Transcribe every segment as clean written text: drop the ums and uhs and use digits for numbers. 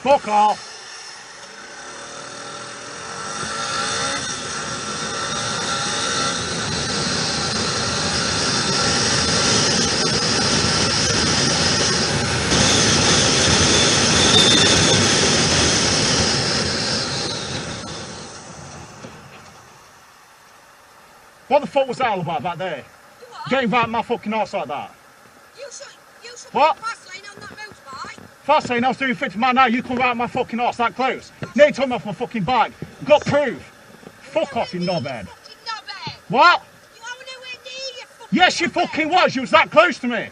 Fuck off. What the fuck was that all about back there? What? Getting right in my fucking arse like that. You should What? be fast lane on that motorbike. Fast lane, I was doing 50 miles an hour, you come right in my fucking arse that close. Nearly took me off my fucking bike. Got proof. Fuck off, you knobhead. Fucking knobhead. What? You are nowhere near, you fucking Yes, you knobhead. fucking was. You was that close to me. What?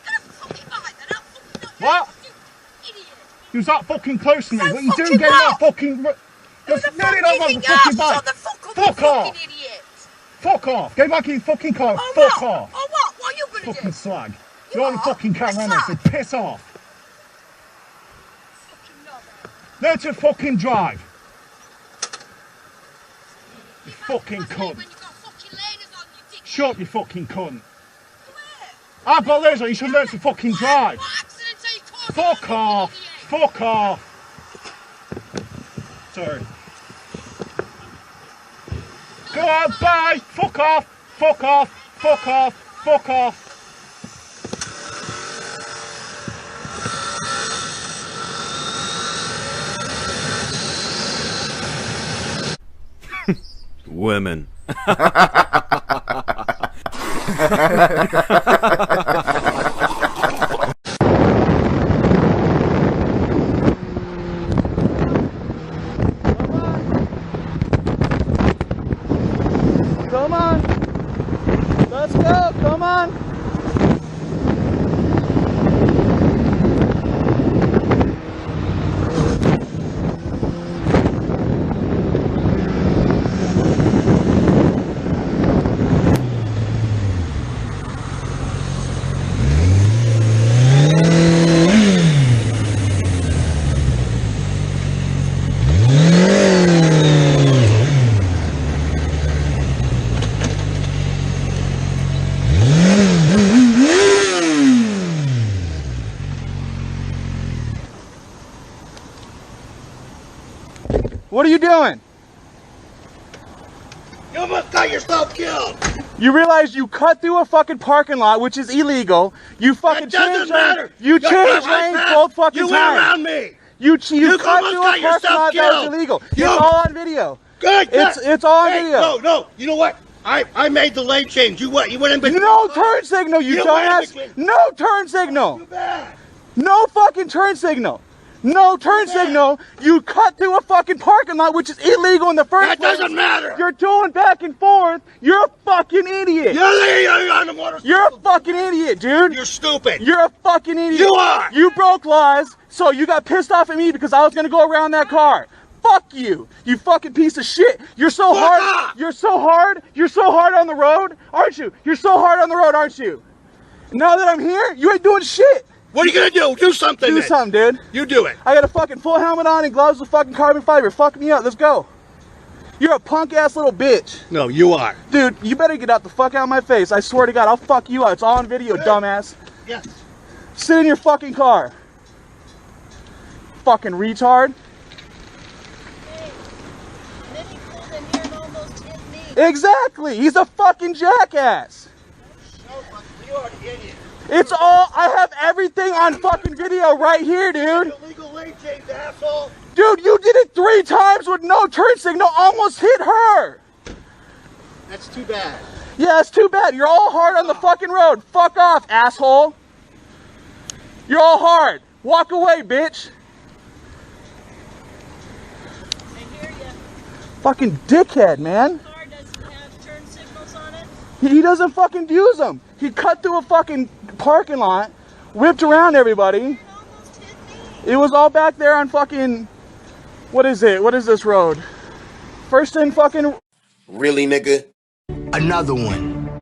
Get off the fucking bike then, I'll fucking knock you What? out, you idiot. You was that fucking close to me. So What you doing fucking getting what? that fucking... Who Just the nearly fuck knocked do you me think off you the are? fucking Shut bike. the fuck up, Fuck you off. fucking idiot. Fuck off. Get back in your fucking car. Oh Fuck what? off. Oh what? What are you gonna Fucking do? slag. You You're on the are? fucking A camera now, so slag? piss off. Fucking knobhead. Learn to fucking drive. You fucking Fast lane cunt. when you've got fucking laners on, you dick. Shut up, you fucking cunt. Where? I've got lasers on, you should learn to fucking drive. What accidents are you causing? Fuck you off. idiot? Fuck off. Sorry. Go on, bye. Fuck off. Fuck off. Fuck off. Fuck off. Women. Come on. Let's go. Come on. What are you doing? You almost got yourself killed. You realize you cut through a fucking parking lot, which is illegal. You fucking It doesn't changed matter. lanes. You changed lanes both fucking You times. went around me. You You cut through almost a got parking yourself lot that was killed. illegal. You- It's all on video. Good. It's all on Hey, video. No. You know what? I made the lane change. You what? You went in between. No turn signal, you You dumbass. went No turn signal. Too bad. No fucking turn signal. No turn signal. You cut through a fucking parking lot, which is illegal in the first That place. doesn't matter. You're doing back and forth. You're a fucking idiot. You're on the motorcycle. You're a fucking idiot, dude. You're stupid. You're a fucking idiot. You are. You broke laws, so you got pissed off at me because I was gonna go around that car. Fuck you, you fucking piece of shit. You're so Fuck hard. off. You're so hard. You're so hard on the road, aren't you? You're so hard on the road, aren't you? Now that I'm here, you ain't doing shit. What are you gonna do? Do something. Do then. something, dude. You do it. I got a fucking full helmet on and gloves with fucking carbon fiber. Fuck me up. Let's go. You're a punk ass little bitch. No, you are. Dude, you better get out the fuck out of my face. I swear to God, I'll fuck you out. It's all on video, dumbass. Yes. Sit in your fucking car. Fucking retard. Hey, and then he pulled in here and almost hit me. Exactly. He's a fucking jackass. No, but you are the idiot. It's all, I have everything on fucking video right here, dude. Illegal lane change, asshole. Dude, you did it 3 times with no turn signal, almost hit her. That's too bad. Yeah, it's too bad. You're all hard on the fucking road. Fuck off, asshole. You're all hard. Walk away, bitch. I hear ya. Fucking dickhead, man. The car doesn't have turn signals on it. He doesn't fucking use them. He cut through a fucking parking lot, whipped around everybody. It almost hit me. It was all back there on fucking, what is it? What is this road? First and fucking, Really, nigga? Another one.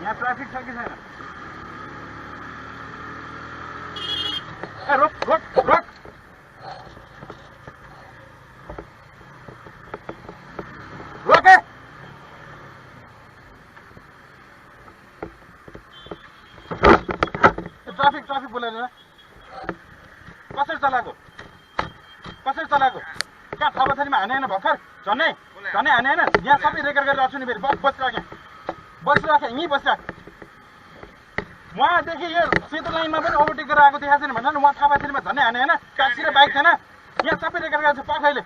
यहाँ traffic छ कि छैन? ए रोक रोक रोक रोक ए traffic बोलाएर कसरी चलाएको कहाँ थपाथरीमा हाने होइन भर्खर झन्नै हाने होइन यहाँ सबै रेकर्ड गरेर राख्छु नि फेरि बसिराख यहीँ बसिराख उहाँदेखि यो सेतो लाइनमा पनि ओभरटेक गरेर आएको देखाएको छैन भन्दा नि उहाँ थपाथरीमा झन्नै हाने होइन ट्याक्सी र बाइक छैन यहाँ सबै रेकर्ड गरेर छ पखैले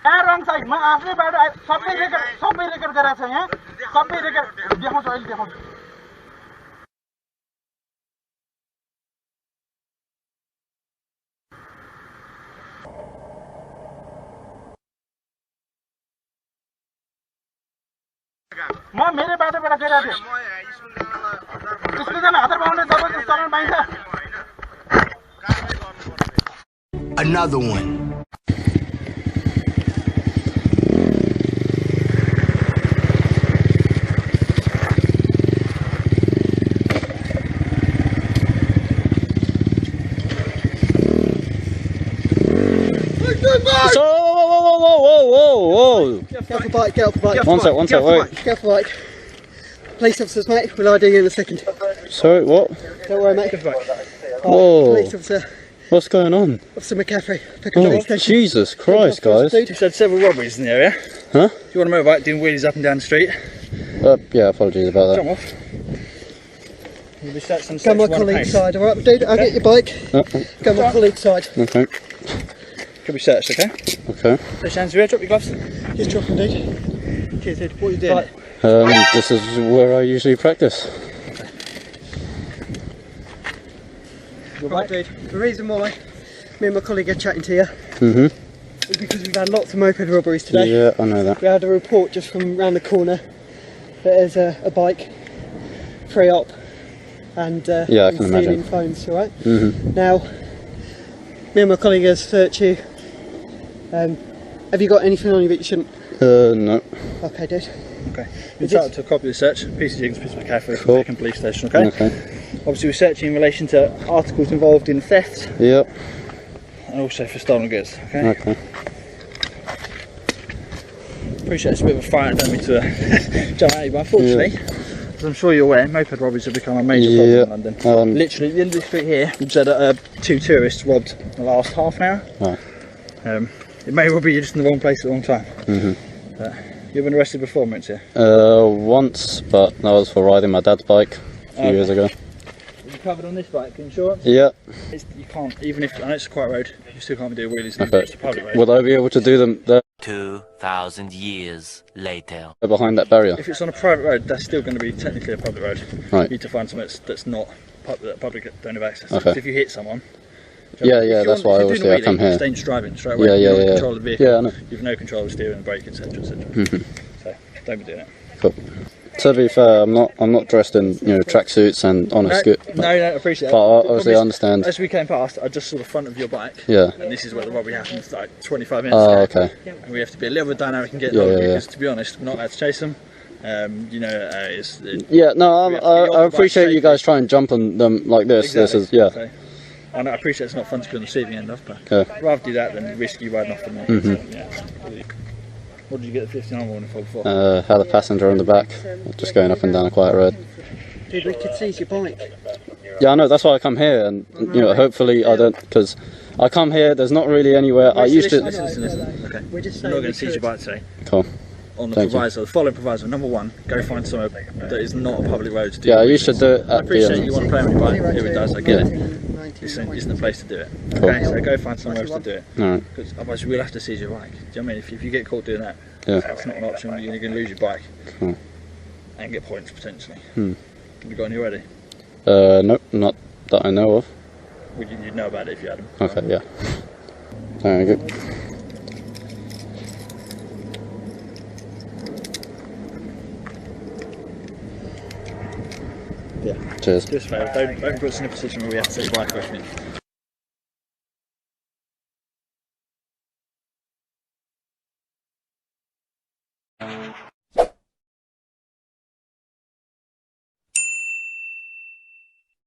यहाँ रङ साइड म आफ्नै बाटो सबै रेकर्ड गरेर छ यहाँ सबै रेकर्ड देखाउँछु अहिले देखाउँछु म मेरै बाटोबाट गइरहेको थिएँ स्कुलजना हतार पाउने जबरजस्त चलाउन पाइन्छ Another one. So, whoa. Get off the bike, get off the bike. One sec, wait. Get off the bike. Police officers, mate, we'll ID you in a second. Sorry, what? Don't worry, mate. Whoa. Police officer, What's going on? Officer McCaffrey. Pick up the Oh, station. Jesus Christ, guys. You've had several robberies in the area. Huh? Do you want a motorbike doing wheelies up and down the street? Yeah, apologies about Come that. off. You'll be searched on Go on my section 1 colleague's pace. side, alright, dude? I'll get your bike. Go on my colleague's side. Okay, Could be searched, okay? okay. Push hands through, drop your gloves. Just drop them, dude. Cheers, dude. What are you doing? Right. This is where I usually practice. Right, dude. The reason why me and my colleague are chatting to you Mm-hmm. is because we've had lots of moped robberies today. Yeah, I know that. We had a report just from round the corner that there's a bike, free op, and Yeah, I can stealing imagine. phones, alright? Mm-hmm. Now, me and my colleague has searched you. Have you got anything on you that you shouldn't? No. Okay, dude. Okay. You're Is entitled to a copy of the search. Piece of Jiggins, piece of McCaffrey from Cool. Peckham Police Station, okay? Okay. Obviously we're searching in relation to articles involved in theft Yep. and also for stolen goods, okay? Okay. Appreciate it's a bit of a fight, I don't mean to jump at you, but unfortunately, as I'm sure you're aware, moped robberies have become a major problem in London. Literally, at the end of the street here, we've said two tourists robbed in the last half an hour. Right. It may well be you're just in the wrong place at the wrong time. Mm-hmm. You've been arrested before, haven't you? Once, but that was for riding my dad's bike a few years ago. You covered on this bike, insurance? Yeah. You can't, even if, I know it's a quiet road, you still can't do wheelies in Okay. it's a public road. Would I be able to do them there 2,000 years later. behind that barrier? If it's on a private road, that's still going to be technically a public road. Right. You need to find something that's not that public don't have access to. Okay. So if you hit someone, Yeah, that's why obviously I come here. It's dangerous driving straight away. Yeah, You're yeah. in control of the vehicle. Yeah, I know. You've no control of the steering and brake, etc., etc. So don't be doing it. Cool. To be fair, I'm not dressed in tracksuits and on a scoot. No, I appreciate that. But The obviously problem I is, understand. As we came past, I just saw the front of your bike. Yeah. And this is where the robbery happened like 25 minutes Oh, ago. okay. And we have to be a little bit dynamic and get Yeah, longer yeah, because, to be honest, we're not allowed to chase them. Yeah, no, we have to get I on the appreciate bike you guys try and jump on them like this. Exactly. This is, yeah. So, and I appreciate it's not fun to be on the receiving end of, but Yeah. I'd rather do that than risk you riding off the me. Mhm. So, yeah. What did you get the 59 warning for before? Had a passenger on the back, just going up and down a quiet road. Dude, we could seize your bike. Yeah, I know. That's why I come here, and hopefully I don't, because I come here. There's not really anywhere. I used to. Listen. Okay. We're just I'm saying not going we to seize your could. bike today. Cool. On the Thank you. proviso, the following proviso. Number one, go find somewhere that is not a public road to do. Yeah, I your used to business. do it I at appreciate the. you want to play on your bike. Here it does. I get it. 19, Isn't the place to do it. Cool. Okay, so go find somewhere else to do it. Alright. Because otherwise we'll have to seize your bike. Do you know what I mean? If you get caught doing that, Yeah. that's not an option. You're going to lose your bike Cool. and get points potentially. Hmm. Have you got any ready? Nope, not that I know of. Well, you'd know about it if you had them. Okay, yeah. Very good. Yeah. Cheers. Just fail. Don't put us in a position where we have to take your bike away from you.